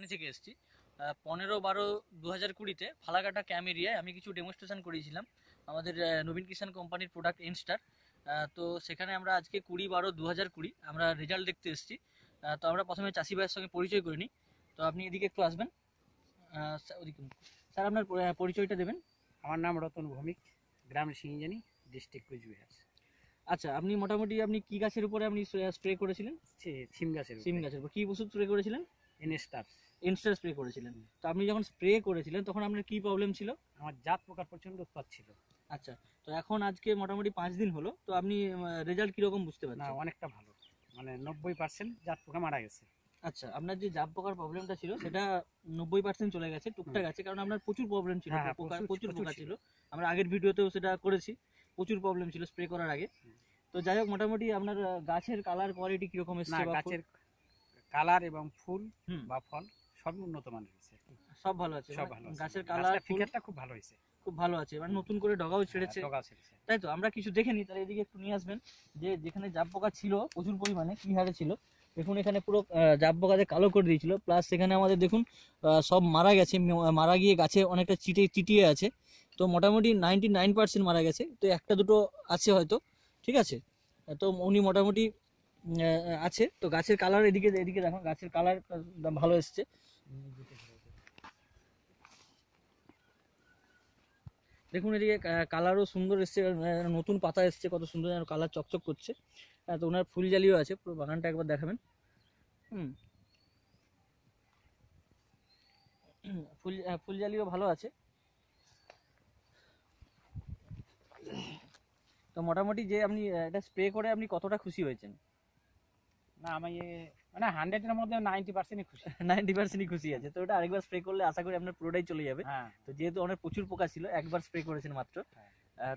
Company থেকে এসেছি। 15/12/2020-তে Falakata camp এরিয়ায় আমি কিছু ডেমনস্ট্রেশন করিয়েছিলাম আমাদের নবীন কিষাণ কোম্পানির প্রোডাক্ট ইনস্টার। তো সেখানে আমরা আজকে 20/12/2020 আমরা রেজাল্ট দেখতে এসেছি। তো আমরা প্রথমে চাষি ভাইয়ের সঙ্গে পরিচয় করে নিই। তো আপনি এদিকে একটু আসবেন। ওদিকে স্যার, আপনার পরিচয়টা দেবেন। আমার নাম রতন ভৌমিক, গ্রাম সিংজানি, ডিস্ট্রিক্ট কুচবিহার। আচ্ছা, আপনি মোটামুটি আপনি কি গাছের উপরে আপনি স্প্রে করেছিলেন? সিম গাছের সিম গাছের উপর কি ওষুধ স্প্রে করেছিলেন? ইনস্টার ইনস্টার স্প্রে করেছিলেন। তো আপনি যখন স্প্রে করেছিলেন তখন আপনার কি প্রবলেম ছিল? আমার জাত পোকার প্রচন্ড উৎপাত ছিল। আচ্ছা, তো এখন আজকে মোটামুটি 5 দিন হলো, তো আপনি রেজাল্ট কিরকম বুঝতে না, পারছেন? অনেকটা ভালো, মানে 90% জাত পোকা মারা গেছে। আচ্ছা, আপনার যে জাব পোকার প্রবলেমটা ছিল সেটা 90% চলে গেছে, টুকটাক আছে, কারণ আপনার প্রচুর প্রবলেম ছিল, হ্যাঁ, প্রচুর পোকা ছিল। ছিল। আমরা আগের ভিডিওতেও সেটা করেছি, প্রচুর প্রবলেম ছিল স্প্রে করার আগে। তো যাই হোক, মোটামুটি আপনার গাছের কালার কোয়ালিটি কিরকম না, এসেছে? গাছের কালার এবং ফুল হুম, বা ফল সব উন্নত মানের হয়েছে। সব ভালো আছে, সব ভালো আছে। গাছের কালার ফিগারটা খুব ভালো হয়েছে। খুব ভালো আছে, মানে নতুন করে ডগাও ছেড়েছে। ডগা ছেড়েছে। তাই তো, আমরা কিছু দেখে নিই, তাহলে এদিকে একটু নিয়ে আসবেন। যে যেখানে জাব পোকা ছিল প্রচুর পরিমাণে, কি হারে ছিল দেখুন, এখানে পুরো জাব পোকাতে কালো করে দিয়েছিল, প্লাস সেখানে আমাদের দেখুন সব মারা গেছে, মারা গিয়ে গাছে অনেকটা চিটিয়ে আছে। তো মোটামুটি 99% মারা গেছে, তো একটা দুটো আছে হয়তো, ঠিক আছে। তো উনি মোটামুটি আছে। তো গাছের কালার এদিকে এদিকে দেখুন, গাছের কালার ভালো এসছে। দেখুন এদিকে কালারও সুন্দর এসছে, নতুন পাতা এসছে, কত সুন্দর কালার চকচক করছে। তো ওনার ফুল জালিও আছে, পুরো বাগানটা একবার দেখাবেন। হুম, ফুল জালিও ভালো আছে। তো মোটামুটি যে আপনি এটা স্প্রে করে আপনি কতটা খুশি হয়েছেন? না, আমি মানে 100-এর মধ্যে 90% খুশি। 90%ই খুশি আছে। তো ওটা আরেকবার স্প্রে করলে আশা করি আপনার পুরোটাই চলে যাবে। হ্যাঁ, তো যেহেতু অনেক প্রচুর পোকা ছিল, একবার স্প্রে করেছেন মাত্র।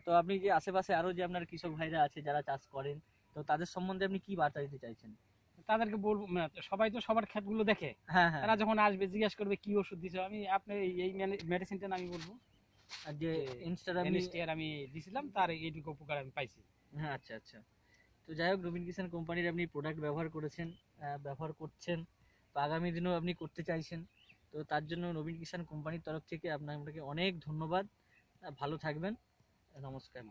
তো আপনি যে আশেপাশে আরো যে আপনার কৃষক ভাইরা আছে যারা চাষ করেন, তো তাদের সম্বন্ধে আপনি কি বার্তা দিতে চাইছেন? তাদেরকে বলবো, মানে সবাই তো সবার ক্ষেতগুলো দেখে। হ্যাঁ, হ্যাঁ। তারা যখন আসবে জিজ্ঞাসা করবে কি ওষুধ দিছো, আমি আপনি এই মেডিসিনটা আমি বলবো আর যে ইনস্টার আমি দিছিলাম, তার এইটুকু উপকার আমি পাইছি। হ্যাঁ, আচ্ছা আচ্ছা। তো যাই হোক, নবীন কিষাণ কোম্পানির আপনি প্রোডাক্ট ব্যবহার করেছেন, ব্যবহার করছেন, তো আগামী দিনেও আপনি করতে চাইছেন। তো তার জন্য নবীন কিষাণ কোম্পানির তরফ থেকে আপনাকে অনেক ধন্যবাদ। ভালো থাকবেন। নমস্কার।